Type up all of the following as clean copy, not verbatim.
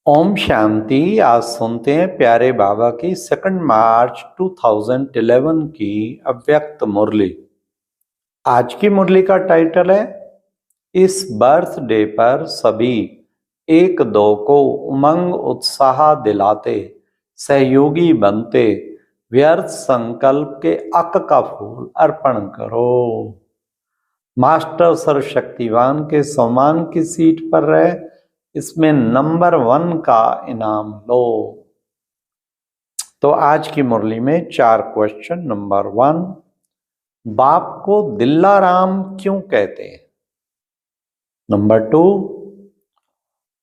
ओम शांति। आज सुनते हैं प्यारे बाबा की 2 मार्च 2011 की अव्यक्त मुरली। आज की मुरली का टाइटल है इस बर्थडे पर सभी एक दो को उमंग उत्साह दिलाते सहयोगी बनते व्यर्थ संकल्प के अक का फूल अर्पण करो। मास्टर सर्वशक्तिवान के सम्मान की सीट पर रहे, इसमें नंबर 1 का इनाम लो। तो आज की मुरली में 4 क्वेश्चन। नंबर 1, बाप को दिल्लाराम क्यों कहते हैं? नंबर 2,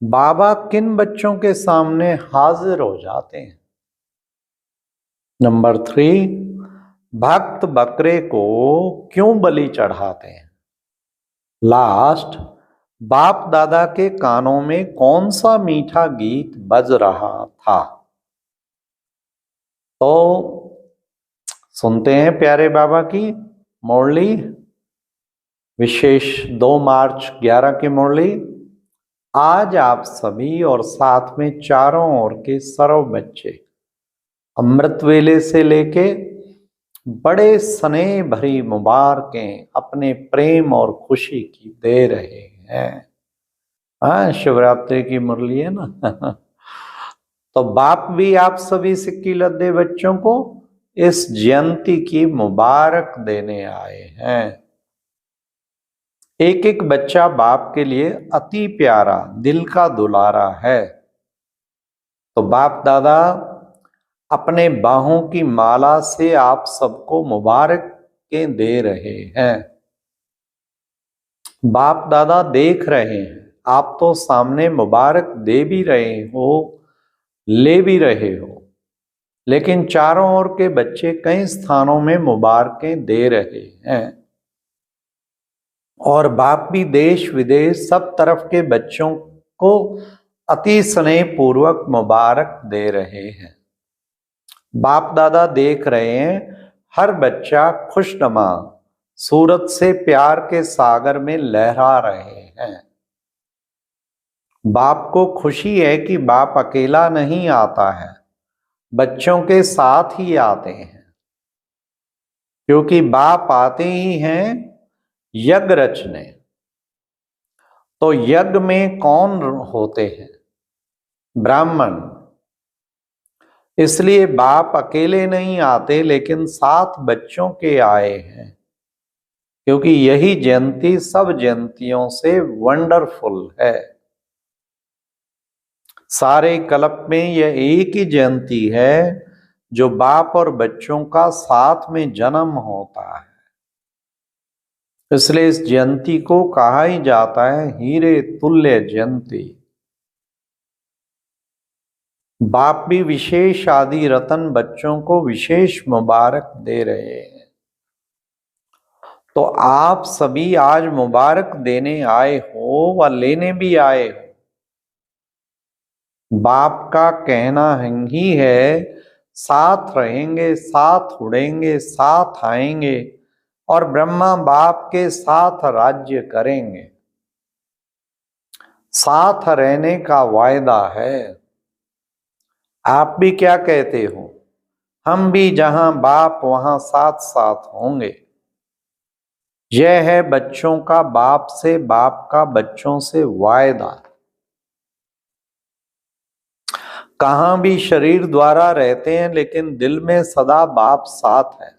बाबा किन बच्चों के सामने हाजिर हो जाते हैं? नंबर 3, भक्त बकरे को क्यों बलि चढ़ाते हैं? लास्ट, बाप दादा के कानों में कौन सा मीठा गीत बज रहा था? तो सुनते हैं प्यारे बाबा की मुरली, विशेष 2 मार्च 11 की मुरली। आज आप सभी और साथ में चारों ओर के सर्व बच्चे अमृत वेले से लेके बड़े स्नेह भरी मुबारकें अपने प्रेम और खुशी की दे रहे हैं। हाँ, शिवरात्रि की मुरली है ना। तो बाप भी आप सभी सिक्की लद्दे बच्चों को इस जयंती की मुबारक देने आए हैं। एक एक बच्चा बाप के लिए अति प्यारा, दिल का दुलारा है। तो बाप दादा अपने बाहों की माला से आप सबको मुबारकें दे रहे हैं। बाप दादा देख रहे हैं, आप तो सामने मुबारक दे भी रहे हो, ले भी रहे हो, लेकिन चारों ओर के बच्चे कई स्थानों में मुबारकें दे रहे हैं। और बाप भी देश विदेश सब तरफ के बच्चों को अति स्नेह पूर्वक मुबारक दे रहे हैं। बाप दादा देख रहे हैं, हर बच्चा खुशनुमा सूरत से प्यार के सागर में लहरा रहे हैं। बाप को खुशी है कि बाप अकेला नहीं आता है, बच्चों के साथ ही आते हैं, क्योंकि बाप आते ही हैं यज्ञ रचने। तो यज्ञ में कौन होते हैं? ब्राह्मण। इसलिए बाप अकेले नहीं आते, लेकिन साथ बच्चों के आए हैं, क्योंकि यही जयंती सब जयंतियों से वंडरफुल है। सारे कल्प में यह एक ही जयंती है जो बाप और बच्चों का साथ में जन्म होता है। इसलिए इस जयंती को कहा ही जाता है हीरे तुल्य जयंती। बाप भी विशेष आदि रतन बच्चों को विशेष मुबारक दे रहे हैं। तो आप सभी आज मुबारक देने आए हो व लेने भी आए हो। बाप का कहना ही है, साथ रहेंगे, साथ उड़ेंगे, साथ आएंगे और ब्रह्मा बाप के साथ राज्य करेंगे। साथ रहने का वायदा है। आप भी क्या कहते हो? हम भी जहां बाप वहां साथ साथ होंगे। यह है बच्चों का बाप से, बाप का बच्चों से वायदा। कहां भी शरीर द्वारा रहते हैं, लेकिन दिल में सदा बाप साथ है।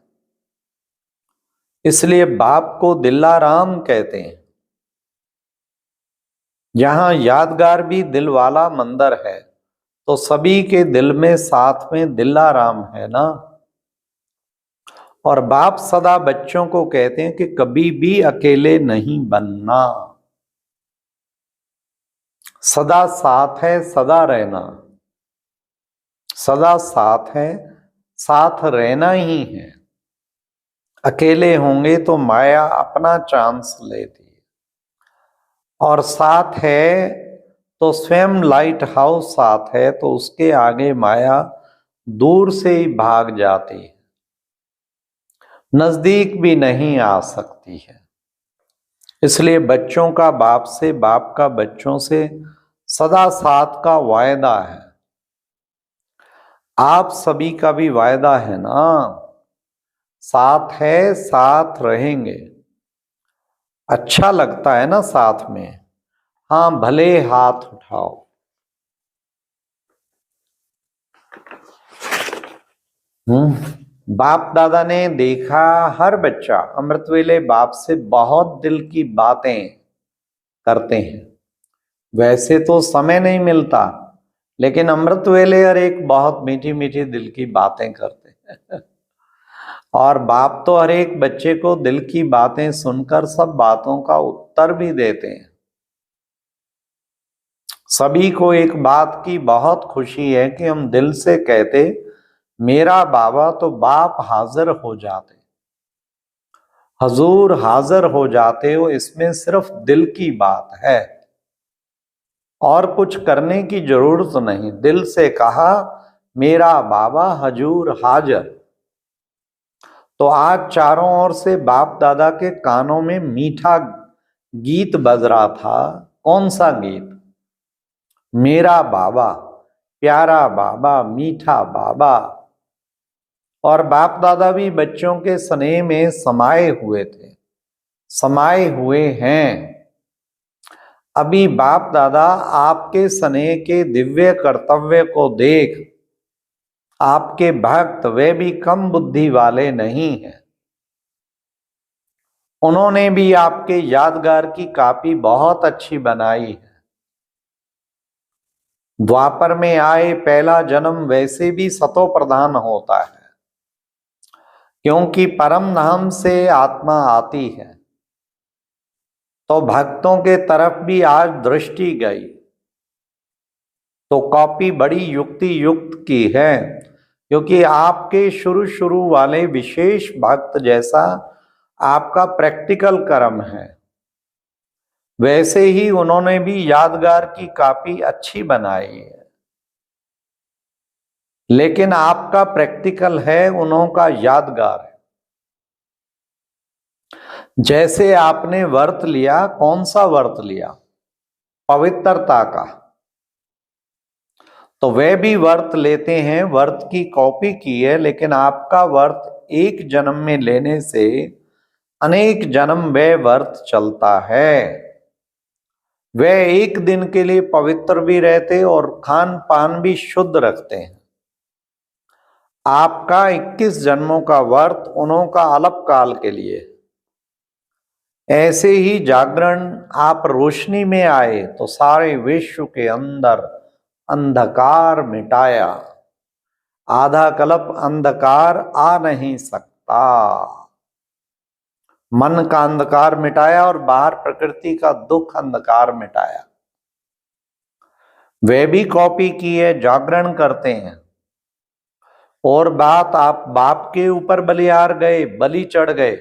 इसलिए बाप को दिल्लाराम कहते हैं। जहां यादगार भी दिल वाला मंदिर है, तो सभी के दिल में साथ में दिल्लाराम है ना। और बाप सदा बच्चों को कहते हैं कि कभी भी अकेले नहीं बनना, सदा साथ है, सदा रहना। सदा साथ है, साथ रहना ही है। अकेले होंगे तो माया अपना चांस लेती है, और साथ है तो स्वयं लाइट हाउस साथ है, तो उसके आगे माया दूर से ही भाग जाती है, नजदीक भी नहीं आ सकती है। इसलिए बच्चों का बाप से, बाप का बच्चों से सदा साथ का वायदा है। आप सभी का भी वायदा है ना, साथ है, साथ रहेंगे। अच्छा लगता है ना साथ में। हाँ, भले हाथ उठाओ। बाप दादा ने देखा हर बच्चा अमृत वेले बाप से बहुत दिल की बातें करते हैं। वैसे तो समय नहीं मिलता, लेकिन अमृत वेले हर एक बहुत मीठी मीठी दिल की बातें करते हैं। और बाप तो हर एक बच्चे को दिल की बातें सुनकर सब बातों का उत्तर भी देते हैं। सभी को एक बात की बहुत खुशी है कि हम दिल से कहते मेरा बाबा, तो बाप हाजिर हो जाते, हजूर हाजिर हो जाते हो। इसमें सिर्फ दिल की बात है और कुछ करने की जरूरत नहीं। दिल से कहा मेरा बाबा हजूर हाजिर। तो आज चारों ओर से बाप दादा के कानों में मीठा गीत बज रहा था। कौन सा गीत? मेरा बाबा, प्यारा बाबा, मीठा बाबा। और बाप दादा भी बच्चों के स्नेह में समाये हुए थे, समाये हुए हैं। अभी बाप दादा आपके स्नेह के दिव्य कर्तव्य को देख आपके भक्त वे भी कम बुद्धि वाले नहीं हैं। उन्होंने भी आपके यादगार की कॉपी बहुत अच्छी बनाई है। द्वापर में आए पहला जन्म वैसे भी सतो प्रधान होता है, क्योंकि परम धाम से आत्मा आती है। तो भक्तों के तरफ भी आज दृष्टि गई, तो कॉपी बड़ी युक्ति युक्त की है, क्योंकि आपके शुरू शुरू वाले विशेष भक्त जैसा आपका प्रैक्टिकल कर्म है, वैसे ही उन्होंने भी यादगार की कॉपी अच्छी बनाई है। लेकिन आपका प्रैक्टिकल है, उन्हों का यादगार है। जैसे आपने व्रत लिया, कौन सा व्रत लिया? पवित्रता का। तो वे भी व्रत लेते हैं, व्रत की कॉपी की है, लेकिन आपका व्रत एक जन्म में लेने से अनेक जन्म वे व्रत चलता है। वे एक दिन के लिए पवित्र भी रहते और खान पान भी शुद्ध रखते हैं। आपका 21 जन्मों का व्रत उन्हों का अल्प काल के लिए। ऐसे ही जागरण आप रोशनी में आए तो सारे विश्व के अंदर अंधकार मिटाया। आधा कल्प अंधकार आ नहीं सकता। मन का अंधकार मिटाया और बाहर प्रकृति का दुख अंधकार मिटाया। वे भी कॉपी की है, जागरण करते हैं। और बात आप बाप के ऊपर बलिहार गए, बलि चढ़ गए,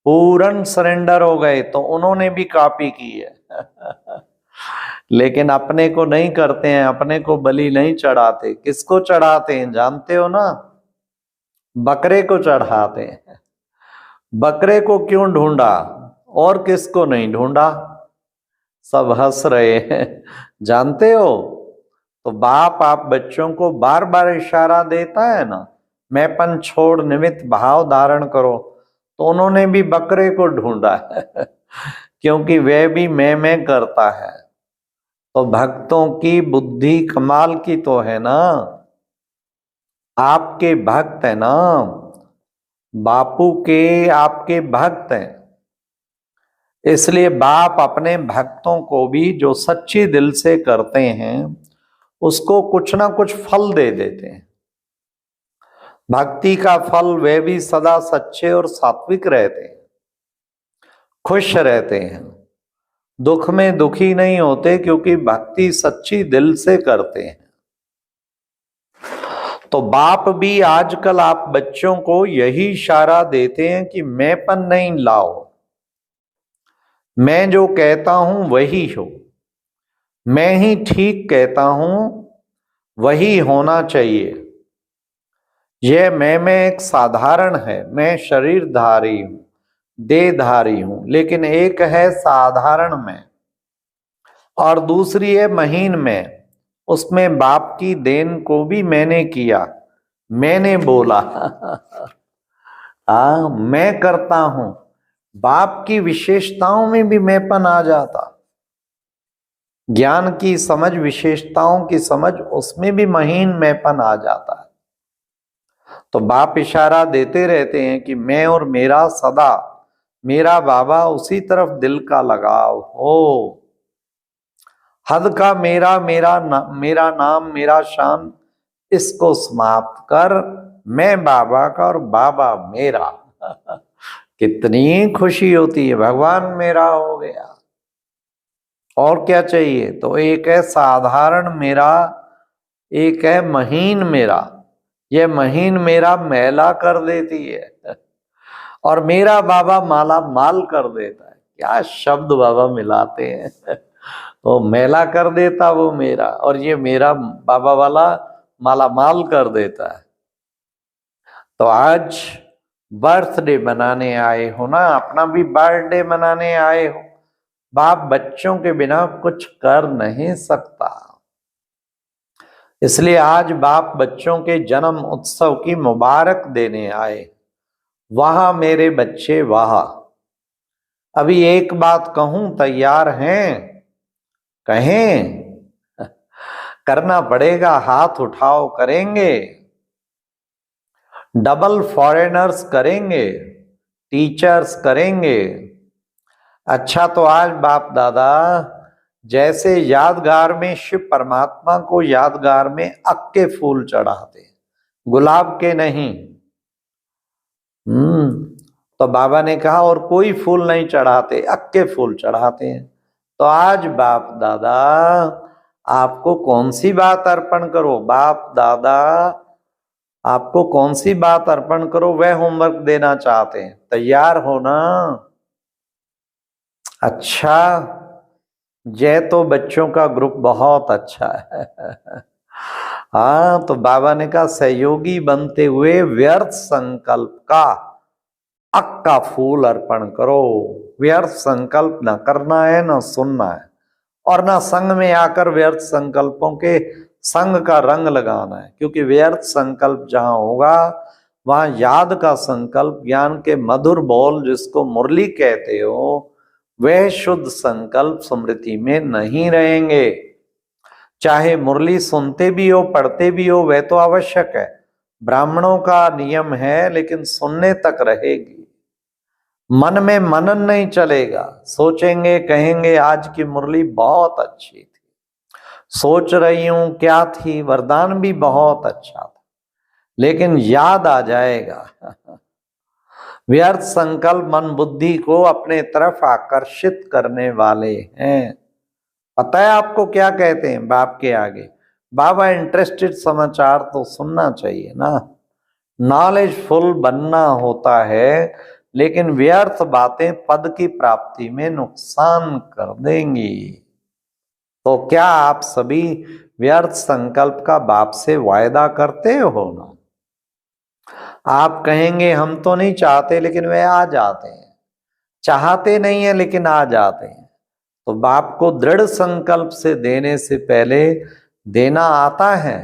पूर्ण सरेंडर हो गए, तो उन्होंने भी कॉपी की है। लेकिन अपने को नहीं करते हैं, अपने को बलि नहीं चढ़ाते। किसको चढ़ाते हैं जानते हो ना? बकरे को चढ़ाते हैं। बकरे को क्यों ढूंढा और किसको नहीं ढूंढा? सब हंस रहे हैं, जानते हो? तो बाप आप बच्चों को बार बार इशारा देता है ना, मैंपन छोड़ निमित्त भाव धारण करो। तो उन्होंने भी बकरे को ढूंढा है, क्योंकि वह भी मैं करता है। तो भक्तों की बुद्धि कमाल की तो है ना। आपके भक्त है ना, बापू के आपके भक्त हैं। इसलिए बाप अपने भक्तों को भी जो सच्ची दिल से करते हैं उसको कुछ ना कुछ फल दे देते हैं। भक्ति का फल वे भी सदा सच्चे और सात्विक रहते हैं, खुश रहते हैं, दुख में दुखी नहीं होते, क्योंकि भक्ति सच्ची दिल से करते हैं। तो बाप भी आजकल आप बच्चों को यही इशारा देते हैं कि मैंपन नहीं लाओ, मैं जो कहता हूं वही हो, मैं ही ठीक कहता हूं, वही होना चाहिए। यह मैं एक साधारण है, मैं शरीरधारी हूं, देहधारी हूं, लेकिन एक है साधारण मैं। और दूसरी है महीन में, उसमें बाप की देन को भी मैंने किया, मैंने बोला। मैं करता हूं, बाप की विशेषताओं में भी मैंपन आ जाता, ज्ञान की समझ, विशेषताओं की समझ, उसमें भी महीन मैंपन आ जाता है। तो बाप इशारा देते रहते हैं कि मैं और मेरा सदा, मेरा बाबा, उसी तरफ दिल का लगाव हो। हद का मेरा, मेरा नाम, मेरा शान, इसको समाप्त कर, मैं बाबा का और बाबा मेरा। कितनी खुशी होती है, भगवान मेरा हो गया, और क्या चाहिए। तो एक है साधारण मेरा, एक है महीन मेरा। ये महीन मेरा मैला कर देती है, और मेरा बाबा माला माल कर देता है। क्या शब्द बाबा मिलाते हैं। वो मैला कर देता वो मेरा, और ये मेरा बाबा वाला माला माल कर देता है। तो आज बर्थडे मनाने आए हो ना, अपना भी बर्थडे मनाने आए हो। बाप बच्चों के बिना कुछ कर नहीं सकता, इसलिए आज बाप बच्चों के जन्म उत्सव की मुबारक देने आए। वहां मेरे बच्चे वहां। अभी एक बात कहूं, तैयार हैं? कहें? करना पड़ेगा, हाथ उठाओ, करेंगे? डबल फॉरेनर्स करेंगे, टीचर्स करेंगे। अच्छा, तो आज बाप दादा जैसे यादगार में शिव परमात्मा को यादगार में अक के फूल चढ़ाते, गुलाब के नहीं। तो बाबा ने कहा और कोई फूल नहीं चढ़ाते, अक के फूल चढ़ाते हैं। तो आज बाप दादा आपको कौन सी बात अर्पण करो, बाप दादा आपको कौन सी बात अर्पण करो, वह होमवर्क देना चाहते हैं। तैयार हो ना? अच्छा, जय तो बच्चों का ग्रुप बहुत अच्छा है। हाँ, तो बाबा ने कहा सहयोगी बनते हुए व्यर्थ संकल्प का अक का फूल अर्पण करो। व्यर्थ संकल्प ना करना है, ना सुनना है, और ना संग में आकर व्यर्थ संकल्पों के संग का रंग लगाना है। क्योंकि व्यर्थ संकल्प जहां होगा वहां याद का संकल्प, ज्ञान के मधुर बोल जिसको मुरली कहते हो, वह शुद्ध संकल्प स्मृति में नहीं रहेंगे। चाहे मुरली सुनते भी हो, पढ़ते भी हो, वह तो आवश्यक है, ब्राह्मणों का नियम है, लेकिन सुनने तक रहेगी। मन में मनन नहीं चलेगा, सोचेंगे, कहेंगे आज की मुरली बहुत अच्छी थी, सोच रही हूं क्या थी, वरदान भी बहुत अच्छा था, लेकिन याद आ जाएगा। व्यर्थ संकल्प मन बुद्धि को अपने तरफ आकर्षित करने वाले हैं। पता है आपको क्या कहते हैं बाप के आगे? बाबा इंटरेस्टेड समाचार तो सुनना चाहिए ना, नॉलेजफुल बनना होता है, लेकिन व्यर्थ बातें पद की प्राप्ति में नुकसान कर देंगी। तो क्या आप सभी व्यर्थ संकल्प का बाप से वायदा करते हो ना? आप कहेंगे हम तो नहीं चाहते, लेकिन वे आ जाते हैं। चाहते नहीं है लेकिन आ जाते हैं। तो बाप को दृढ़ संकल्प से देने से पहले देना आता है।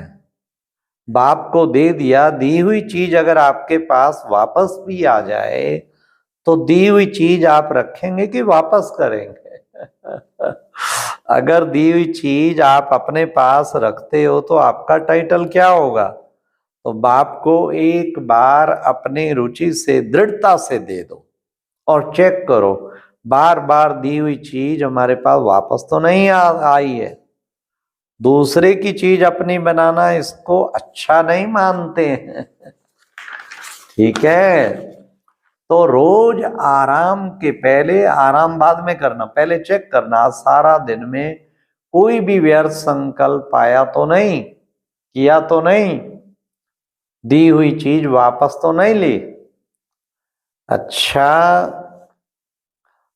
बाप को दे दिया, दी हुई चीज अगर आपके पास वापस भी आ जाए तो दी हुई चीज आप रखेंगे कि वापस करेंगे? अगर दी हुई चीज आप अपने पास रखते हो तो आपका टाइटल क्या होगा? तो बाप को एक बार अपनी रुचि से, दृढ़ता से दे दो और चेक करो, बार बार दी हुई चीज हमारे पास वापस तो नहीं आई है। दूसरे की चीज अपनी बनाना, इसको अच्छा नहीं मानते हैं। ठीक है, तो रोज आराम के पहले, आराम बाद में करना, पहले चेक करना सारा दिन में कोई भी व्यर्थ संकल्प आया तो नहीं, किया तो नहीं, दी हुई चीज वापस तो नहीं ली। अच्छा,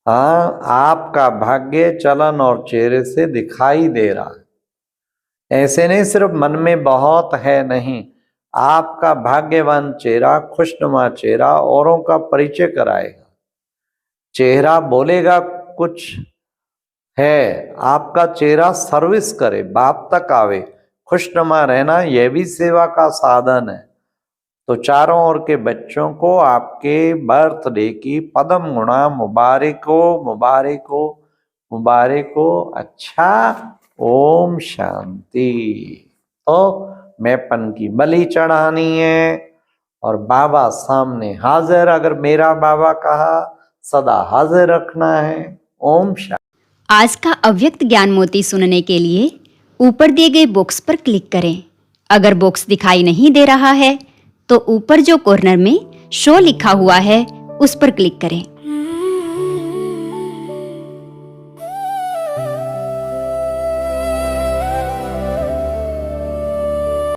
हाँ, आपका भाग्य चलन और चेहरे से दिखाई दे रहा है। ऐसे नहीं सिर्फ मन में बहुत है, नहीं, आपका भाग्यवान चेहरा, खुशनुमा चेहरा औरों का परिचय कराएगा। चेहरा बोलेगा कुछ है, आपका चेहरा सर्विस करे, बाप तक आवे, खुशनुमा रहना यह भी सेवा का साधन है। तो चारों ओर के बच्चों को आपके बर्थडे की पदम गुणा मुबारक हो, मुबारक हो, मुबारक हो। अच्छा, ओम शांति। तो मैपन की बलि चढ़ानी है और बाबा सामने हाजिर, अगर मेरा बाबा कहा सदा हाजिर रखना है। ओम शांति। आज का अव्यक्त ज्ञान मोती सुनने के लिए ऊपर दिए गए बॉक्स पर क्लिक करें। अगर बॉक्स दिखाई नहीं दे रहा है तो ऊपर जो कॉर्नर में शो लिखा हुआ है उस पर क्लिक करें।